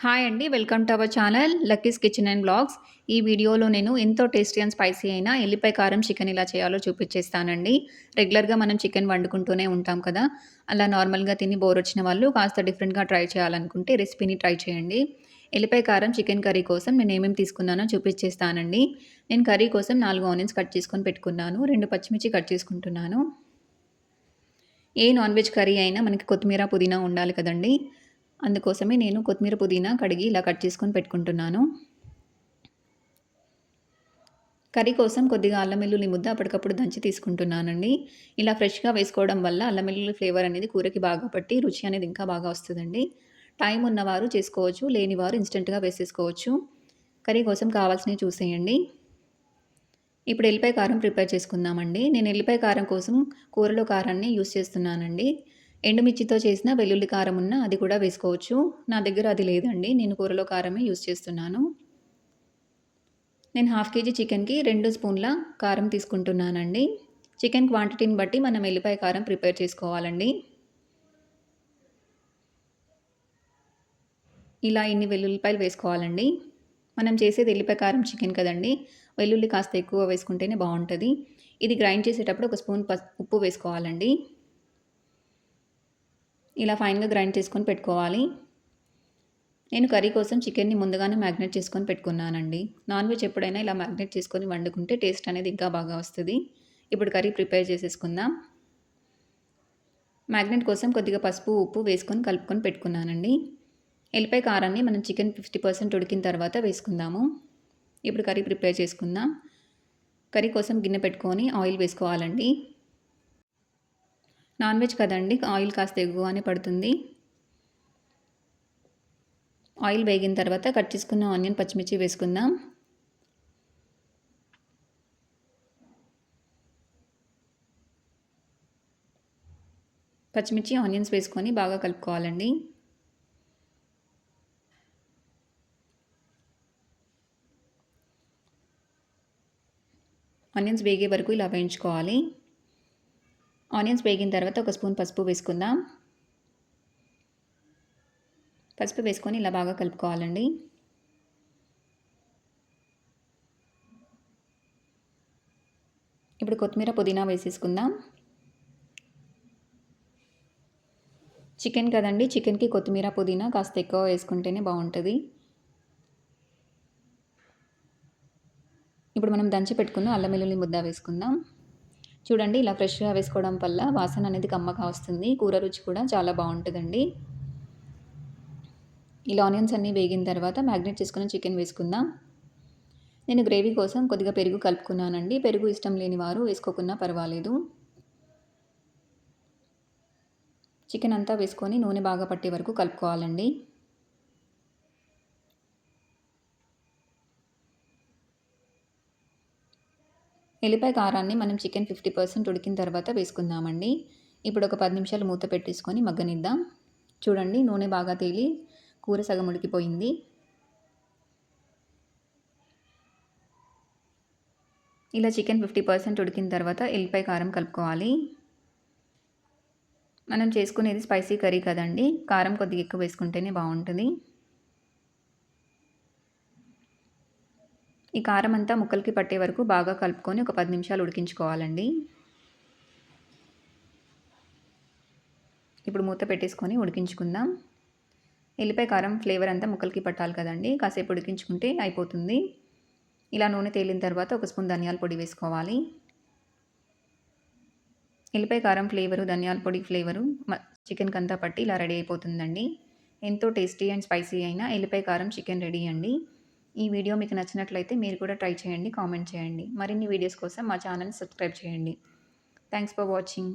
Hi అండి. Welcome to our channel Lucky's kitchen and blogs. ఈ వీడియోలో నేను ఎంతో టేస్టీ అండ్ స్పైసీ అయిన ఎల్లిపాయ కారం చికెన్ ఎలా చేయాలో చూపించేస్తానండి. రెగ్యులర్‌గా మనం చికెన్ వండుకుంటూనే ఉంటాం కదా! అలా నార్మల్‌గా తిని బోర్ వచ్చిన వాళ్ళు కాస్త డిఫరెంట్‌గా ట్రై చేయాలనుకుంటే రెసిపీని ట్రై చేయండి. ఎల్లిపాయ కారం చికెన్ కర్రీ కోసం నేను ఏమేమి తీసుకున్నానో చూపించేస్తానండి. నేను కర్రీ కోసం 4 ఆనియన్స్ కట్ చేసుకొని పెట్టుకున్నాను. 2 పచ్చిమిర్చి కట్ చేసుకుంటున్నాను. ఏ నాన్ వెజ్ కర్రీ అయినా మనకి కొత్తిమీర, పుదీనా ఉండాలి కదండీ! అందుకోసమే నేను కొత్తిమీర, పుదీనా కడిగి ఇలా కట్ చేసుకొని పెట్టుకుంటున్నాను. కర్రీ కోసం కొద్దిగా అల్లం వెల్లుల్లి ముద్ద అప్పటికప్పుడు దంచి తీసుకుంటున్నానండి. ఇలా ఫ్రెష్‌గా వేసుకోవడం వల్ల అల్లం వెల్లుల్లి ఫ్లేవర్ అనేది కూరకి బాగా పట్టి రుచి అనేది ఇంకా బాగా వస్తదండి. టైం ఉన్నవారు చేసుకోవచ్చు. లేనివారు ఇన్‌స్టంట్‌గా వేసేసుకోవచ్చు. కర్రీ కోసం కావాల్సినవి చూసేయండి. ఇప్పుడు ఎల్లిపాయ కారం ప్రిపేర్ చేసుకుందామండి. నేను ఎల్లిపాయ కారం కోసం కూరలో కారాన్ని యూజ్ చేస్తున్నానండి. ఎండుమిర్చితో చేసిన వెల్లుల్లి కారం ఉన్న అది కూడా వేసుకోవచ్చు. నా దగ్గర అది లేదండి. నేను కూరలో కారమే యూజ్ చేస్తున్నాను. నేను హాఫ్ కేజీ చికెన్‌కి 2 స్పూన్ల కారం తీసుకుంటున్నానండి. చికెన్ క్వాంటిటీని బట్టి మనం ఎల్లిపాయ కారం ప్రిపేర్ చేసుకోవాలండి. ఇలా ఇన్ని వెల్లుల్లిపాయలు వేసుకోవాలండి. మనం చేసేది ఎల్లిపాయ కారం చికెన్ కదండీ! వెల్లుల్లి కాస్త ఎక్కువ వేసుకుంటేనే బావుంటది. ఇది గ్రైండ్ చేసేటప్పుడు ఒక స్పూన్ ఉప్పు వేసుకోవాలండి. ఇలా ఫైన్‌గా గ్రైండ్ చేసుకొని పెట్టుకోవాలి. నేను కర్రీ కోసం చికెన్‌ని ముందుగానే మ్యాగ్నేట్ చేసుకొని పెట్టుకున్నానండి. నాన్ వెజ్ ఎప్పుడైనా ఇలా మ్యాగ్నేట్ చేసుకొని వండుకుంటే టేస్ట్ అనేది ఇంకా బాగా వస్తది. ఇప్పుడు కర్రీ ప్రిపేర్ చేసేసుకుందాం. మ్యాగ్నేట్ కోసం కొద్దిగా పసుపు, ఉప్పు వేసుకొని కలుపుకొని పెట్టుకున్నానండి. ఎల్లిపాయ కారాన్ని మనం చికెన్ 50% ఉడికిన తర్వాత వేసుకుందాము. ఇప్పుడు కర్రీ ప్రిపేర్ చేసుకుందాం. కర్రీ కోసం గిన్నె పెట్టుకొని ఆయిల్ వేసుకోవాలండి. నాన్ వెజ్ కదండీ! ఆయిల్ కాస్త ఎక్కువగానే పడుతుంది. ఆయిల్ వేగిన తర్వాత కట్ చేసుకున్న ఆనియన్, పచ్చిమిర్చి వేసుకుందాం. పచ్చిమిర్చి, ఆనియన్స్ వేసుకొని బాగా కలుపుకోవాలండి. ఆనియన్స్ వేగే వరకు ఇలా వేయించుకోవాలి. ఆనియన్స్ వేగిన తర్వాత ఒక స్పూన్ పసుపు వేసుకుందాం. పసుపు వేసుకొని ఇలా బాగా కలుపుకోవాలండి. ఇప్పుడు కొత్తిమీర, పుదీనా వేసేసుకుందాం. చికెన్ కదండీ! చికెన్‌కి కొత్తిమీర, పుదీనా కాస్త ఎక్కువ వేసుకుంటేనే బావుంటది. ఇప్పుడు మనం దంచి పెట్టుకున్న అల్లం వెల్లుల్లి ముద్ద వేసుకుందాం. చూడండి ఇలా ఫ్రెష్‌గా వేసుకోవడం వల్ల వాసన అనేది కమ్మగా వస్తుంది. కూర రుచి కూడా చాలా బావుంటదండి. ఇలా ఆనియన్స్ అన్నీ వేగిన తర్వాత మ్యాగ్నేట్ చేసుకున్న చికెన్ వేసుకుందాం. నేను గ్రేవీ కోసం కొద్దిగా పెరుగు కలుపుకున్నానండి. పెరుగు ఇష్టం లేని వారు వేసుకోకున్నా పర్వాలేదు. చికెన్ అంతా వేసుకొని నూనె బాగా పట్టే వరకు కలుపుకోవాలండి. ఎల్లిపాయ కారాన్ని మనం చికెన్ 50% ఉడికిన తర్వాత వేసుకుందామండి. ఇప్పుడు ఒక 10 నిమిషాలు మూత పెట్టేసుకొని మగ్గనిద్దాం. చూడండి నూనె బాగా తేలి కూర సగం ఉడికిపోయింది. ఇలా చికెన్ 50% ఉడికిన తర్వాత ఎల్లిపాయ కారం కలుపుకోవాలి. మనం చేసుకునేది స్పైసీ కర్రీ కదండీ! కారం కొద్దిగా ఎక్కువ వేసుకుంటేనే బావుంటది. ఈ కారం అంతా ముక్కలకి పట్టే వరకు బాగా కలుపుకొని ఒక 10 నిమిషాలు ఉడికించుకోవాలండి. ఇప్పుడు మూత పెట్టేసుకొని ఉడికించుకుందాం. ఎల్లిపాయ కారం ఫ్లేవర్ అంతా ముక్కలకి పట్టాలి కదండీ! కాసేపు ఉడికించుకుంటే అయిపోతుంది. ఇలా నూనె తేలిన తర్వాత ఒక స్పూన్ ధనియాల పొడి వేసుకోవాలి. ఎల్లిపాయ కారం ఫ్లేవరు, ధనియాల పొడి ఫ్లేవరు చికెన్‌కి అంతా పట్టి ఇలా రెడీ అయిపోతుందండి. ఎంతో టేస్టీ అండ్ స్పైసీ అయిన ఎల్లిపాయ కారం చికెన్ రెడీ అండి. ఈ వీడియో మీకు నచ్చినట్లయితే మీరు కూడా ట్రై చేయండి, కామెంట్ చేయండి. మరిన్ని వీడియోస్ కోసం మా ఛానల్‌ని సబ్స్క్రైబ్ చేయండి. Thanks for watching.